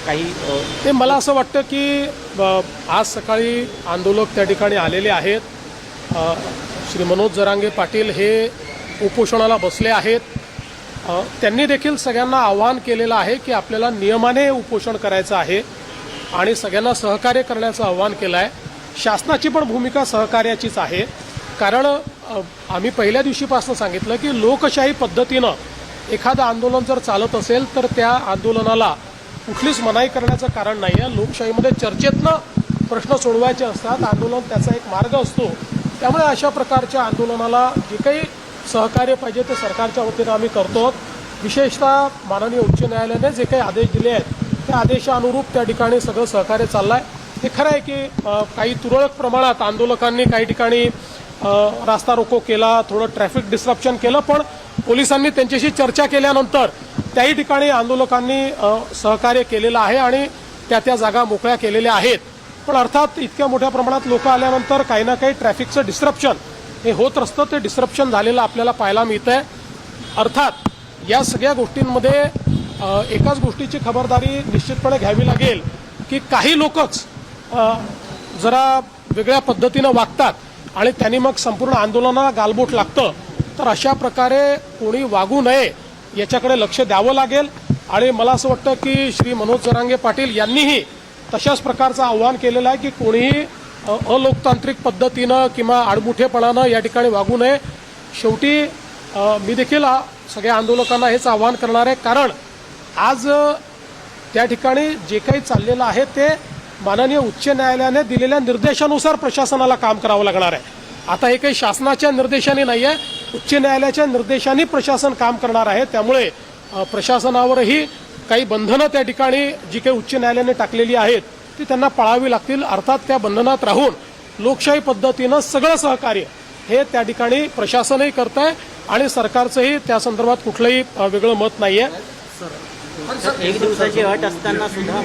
काही ते मला असं वाटतं की आज सकाळी आंदोलक त्या ठिकाणी आलेले आहेत. श्री मनोज जरांगे पाटील हे उपोषणाला बसले आहेत. त्यांनी देखील सगळ्यांना आवाहन केलेलं आहे की आपल्याला नियमाने उपोषण करायचं आहे आणि सगळ्यांना सहकार्य करण्याचं आवाहन केलं आहे. शासनाची पण भूमिका सहकार्याचीच आहे. कारण आम्ही पहिल्या दिवशीपासून सांगितलं की लोकशाही पद्धतीनं एखादं आंदोलन जर चालत असेल तर त्या आंदोलनाला कुठलीच मनाई करण्याचं कारण नाही आहे. लोकशाहीमध्ये चर्चेतनं प्रश्न सोडवायचे असतात. आंदोलन त्याचा एक मार्ग असतो. त्यामुळे अशा प्रकारच्या आंदोलनाला जे काही सहकार्य पाहिजे ते सरकारच्या वतीनं आम्ही करतो. विशेषतः माननीय उच्च न्यायालयाने जे काही आदेश दिले आहेत त्या आदेशानुरूप त्या ठिकाणी सगळं सहकार्य चाललं आहे. हे खरं आहे की काही तुरळक प्रमाणात आंदोलकांनी काही ठिकाणी रास्ता रोको केला, थोडं ट्रॅफिक डिस्ट्रप्शन केलं, पण पोलिसांनी त्यांच्याशी चर्चा केल्यानंतर त्याही ठिकाणी आंदोलकांनी सहकार्य केलेलं आहे आणि त्या जागा मोकळ्या केलेल्या आहेत. पण अर्थात इतक्या मोठ्या प्रमाणात लोक आल्यानंतर काही ना काही ट्रॅफिकचं डिस्ट्रप्शन हे होत असतं. ते डिस्ट्रप्शन झालेलं आपल्याला पाहायला मिळतंय. अर्थात या सगळ्या गोष्टींमध्ये एकाच गोष्टीची खबरदारी निश्चितपणे घ्यावी लागेल की काही लोकच जरा वेगळ्या पद्धतीनं वागतात आणि त्यांनी मग संपूर्ण आंदोलनाला गालबोट लागतं. तर अशा प्रकारे कोणी वागू नये याच्याकडे लक्ष द्यावं लागेल. आणि मला असं वाटतं की श्री मनोज जरांगे पाटील यांनीही तशाच प्रकारचं आव्हान केलेलं आहे की कोणीही अलोकतांत्रिक पद्धतीनं किंवा आडमुठेपणानं या ठिकाणी वागू नये. शेवटी मी देखील सगळ्या आंदोलकांना हेच आव्हान करणार आहे. कारण आज त्या ठिकाणी जे काही चाललेलं आहे ते माननीय उच्च न्यायालयाने दिलेल्या निर्देशानुसार प्रशासनाला काम करावं लागणार आहे. आता हे काही शासनाच्या निर्देशाने नाही आहे, उच्च न्यायालयाच्या निर्देशाने प्रशासन काम करणार आहे. त्यामुळे प्रशासनावरही काही बंधनं त्या ठिकाणी जी काही उच्च न्यायालयाने टाकलेली आहेत ती त्यांना पाळावी लागतील. अर्थात त्या बंधनात राहून लोकशाही पद्धतीनं सगळं सहकार्य हे त्या ठिकाणी प्रशासनही करत आहे आणि सरकारचंही त्या संदर्भात कुठलंही वेगळं मत नाही आहे. एक दिवसाची अट असताना सुद्धा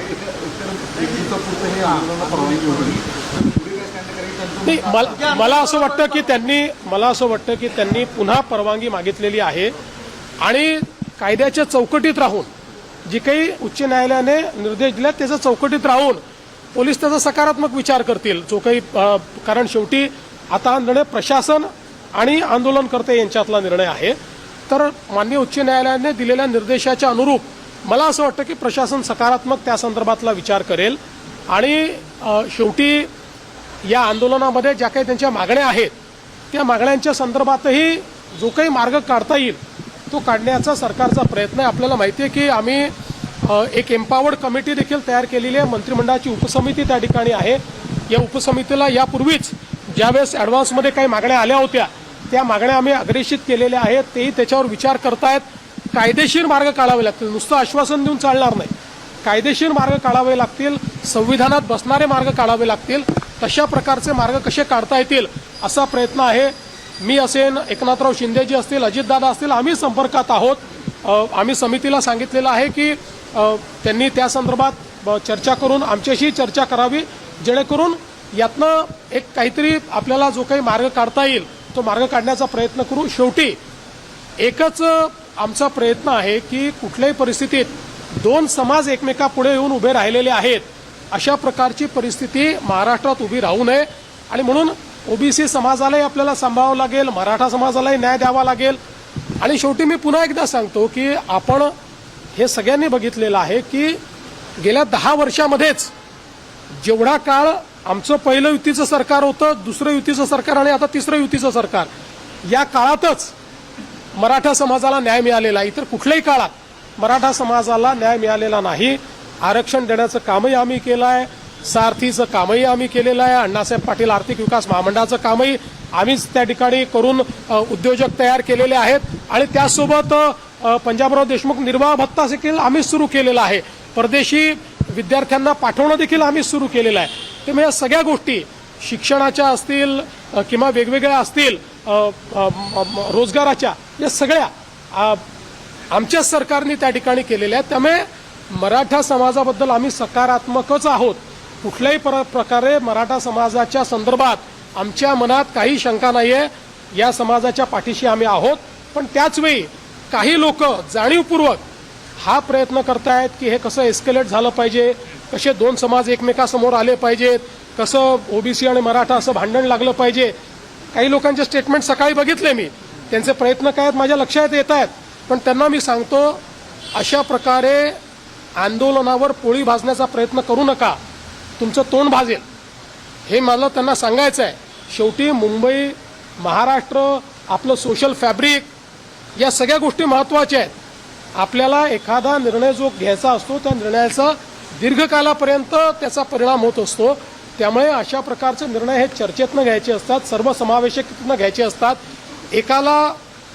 मला असं वाटतं की त्यांनी पुन्हा परवानगी मागितलेली आहे आणि कायद्याच्या चौकटीत राहून जे काही उच्च न्यायालयाने निर्देश दिले त्याच्या चौकटीत राहून पोलीस त्याचा सकारात्मक विचार करतील. जो काही कारण शेवटी आता निर्णय प्रशासन आणि आंदोलनकर्ते यांच्यातला निर्णय आहे. तर माननीय उच्च न्यायालयाने दिलेल्या निर्देशाच्या अनुरूप मला असं वाटतं की प्रशासन सकारात्मक त्या संदर्भातला विचार करेल आणि शेवटी या आंदोलनामध्ये ज्या काही त्यांच्या मागण्या आहेत त्या मागण्यांच्या संदर्भातही जो काही मार्ग काढता येईल तो काढण्याचा सरकारचा प्रयत्न आहे. आपल्याला माहिती आहे की आम्ही एक एम्पावर्ड कमिटी देखील तयार केलेली आहे. मंत्रिमंडळाची उपसमिती त्या ठिकाणी आहे. या उपसमितीला यापूर्वीच ज्यावेळेस ॲडव्हान्समध्ये काही मागण्या आल्या होत्या त्या मागण्या आम्ही अग्रेषित केलेल्या आहेत. तेही त्याच्यावर विचार करतायत. कायदेशीर मार्ग काढावे लागतील. नुसतं आश्वासन देऊन चालणार नाही. कायदेशीर मार्ग काढावे लागतील. संविधानात बसणारे मार्ग काढावे लागतील. तशा प्रकारचे मार्ग कसे काढता येतील असा प्रयत्न आहे. मी असेन, एकनाथराव शिंदेजी असतील, अजितदादा असतील, आम्ही संपर्कात आहोत. आम्ही समितीला सांगितलेलं आहे की त्यांनी त्या संदर्भात चर्चा करून आमच्याशी चर्चा करावी जेणेकरून यातनं एक काहीतरी आपल्याला जो काही मार्ग काढता येईल तो मार्ग काढण्याचा प्रयत्न करू. शेवटी एकच आमचा प्रयत्न आहे की कुठल्याही परिस्थितीत दोन समाज एकमेकापुढे येऊन उभे राहिलेले आहेत अशा प्रकारची परिस्थिती महाराष्ट्रात उभी राहू नये. आणि म्हणून ओबीसी समाजालाही आपल्याला सांभाळावं लागेल, मराठा समाजालाही न्याय द्यावा लागेल. आणि शेवटी मी पुन्हा एकदा सांगतो की आपण हे सगळ्यांनी बघितलेलं आहे की गेल्या 10 वर्षामध्येच जेवढा काळ आमचं पहिलं युतीचं सरकार होतं, दुसरं युतीचं सरकार आणि आता तिसरं युतीचं सरकार, या काळातच मराठा समाजाला न्याय मिळालेला. इतर कुठल्याही काळात मराठा समाजाला न्याय मिळालेला नाही. आरक्षण देण्याचं कामही आम्ही केलं आहे, सारथीचं कामही आम्ही केलेलं आहे, अण्णासाहेब पाटील आर्थिक विकास महामंडळाचं कामही आम्हीच त्या ठिकाणी करून उद्योजक तयार केलेले आहेत. आणि त्यासोबत पंजाबराव देशमुख निर्वाह भत्ता देखील आम्हीच सुरू केलेला आहे. परदेशी विद्यार्थ्यांना पाठवणं देखील आम्हीच सुरू केलेलं आहे. त्यामुळे या सगळ्या गोष्टी शिक्षणाच्या असतील किंवा वेगवेगळ्या असतील रोजगाराच्या, या सगळ्या आमच्याच सरकारने त्या ठिकाणी केलेल्या आहेत. त्यामुळे मराठा समाजाबद्दल आम्ही सकारात्मकच आहोत. कुठल्याही प्रकारे मराठा समाजाच्या संदर्भात आमच्या मनात काही शंका नाहीये. या समाजाच्या पाठीशी आम्ही आहोत. पण त्याचवेळी काही लोक जाणीवपूर्वक हा प्रयत्न करतायत की हे कसं एस्केलेट झालं पाहिजे, कसे दोन समाज एकमेकासमोर आले पाहिजेत, कसं ओबीसी आणि मराठा असं भांडण लागलं पाहिजे. काही लोकांचे स्टेटमेंट सकाळी बघितले मी, त्यांचे प्रयत्न काय आहेत माझ्या लक्षात येत आहेत. पण त्यांना मी सांगतो, अशा प्रकारे आंदोलनावर पोळी भाजण्याचा प्रयत्न करू नका, तुमचं तोंड भाजेल. हे मला त्यांना सांगायचं आहे. शेवटी मुंबई, महाराष्ट्र, आपलं सोशल फॅब्रिक, या सगळ्या गोष्टी महत्त्वाच्या आहेत. आपल्याला एखादा निर्णय जो घ्यायचा असतो त्या निर्णयाचा दीर्घकालापर्यंत त्याचा परिणाम होत असतो. त्यामुळे अशा प्रकारचे निर्णय हे चर्चेतनं घ्यायचे असतात, सर्वसमावेशकतेनं घ्यायचे असतात. एकाला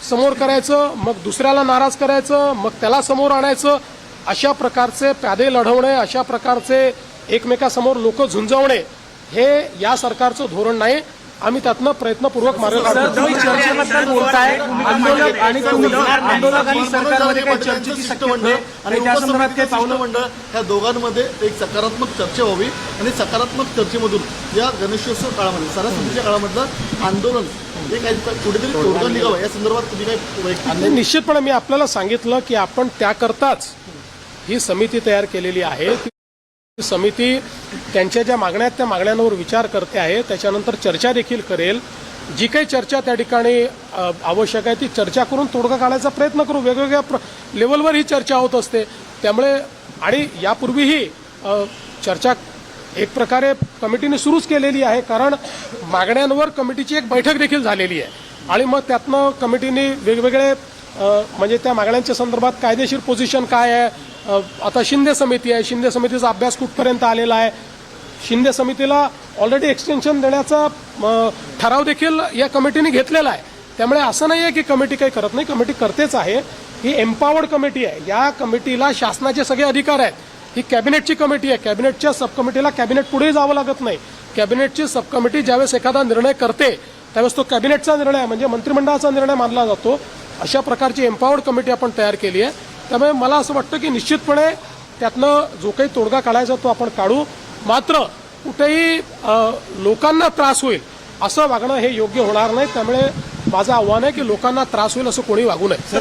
समोर करायचं, मग दुसऱ्याला नाराज करायचं, मग त्याला समोर आणायचं. अशा प्रकारचे प्यादे लढवणे, अशा प्रकारचे एकमेकासमोर लोक झुंजवणे हे या सरकारचं धोरण नाही. आम्ही त्यातनं प्रयत्नपूर्वक मार्ग काढतो. चर्चेबद्दल बोलताय, आंदोलक आणि आंदोलक आणि सरकारमध्ये काही चर्चेची शक्यता आणि त्या संदर्भात काही पावलं मंडळ ह्या दोघांमध्ये एक सकारात्मक चर्चा व्हावी आणि सकारात्मक चर्चेमधून या गणेशोत्सव काळामध्ये सणासुदीच्या काळामधलं आंदोलन हे काही कुठेतरी तोडगा निघावं या संदर्भात तुम्ही काही निश्चितपणे मी आपल्याला सांगितलं की आपण त्याकरताच ही समिती तयार केलेली आहे. समिती त्यांच्या ज्या मागण्या आहेत त्या मागण्यांवर विचार करते आहे, त्याच्यानंतर चर्चा देखील करेल. जी काही चर्चा त्या ठिकाणी आवश्यक आहे ती चर्चा करून तोडगा काढायचा प्रयत्न करू. वेगवेगळ्या लेवलवर ही चर्चा होत असते. त्यामुळे आणि यापूर्वीही चर्चा एक प्रकारे कमिटीने सुरूच केलेली आहे, कारण मागण्यांवर कमिटीची एक बैठक देखील झालेली आहे. आणि मग त्यातनं कमिटीने वेगवेगळे म्हणजे त्या मागण्यांच्या संदर्भात कायदेशीर पोझिशन काय आहे. आता शिंदे समिती आहे, शिंदे समितीचा अभ्यास कुठपर्यंत आलेला आहे. शिंदे समितीला ऑलरेडी एक्सटेन्शन देण्याचा ठराव देखील या कमिटीने घेतलेला आहे. त्यामुळे असं नाही आहे की कमिटी काही करत नाही, कमिटी करतेच आहे. ही एम्पावर्ड कमिटी आहे. या कमिटीला शासनाचे सगळे अधिकार आहेत. ही कॅबिनेटची कमिटी आहे. कॅबिनेटच्या सब कमिटीला कॅबिनेट पुढे जावं लागत नाही. कॅबिनेटची सब कमिटी ज्यावेळेस एखादा निर्णय करते त्यावेळेस तो कॅबिनेटचा निर्णय म्हणजे मंत्रिमंडळाचा निर्णय मानला जातो. अशा प्रकारची एम्पावर्ड कमिटी आपण तयार केली आहे. त्यामुळे मला असं वाटतं की निश्चितपणे त्यातनं जो काही तोडगा काढायचा तो आपण काढू. मात्र कुठेही लोकांना त्रास होईल असं वागणं हे योग्य होणार नाही. त्यामुळे माझं आव्हान आहे की लोकांना त्रास होईल असं कोणी वागू नये.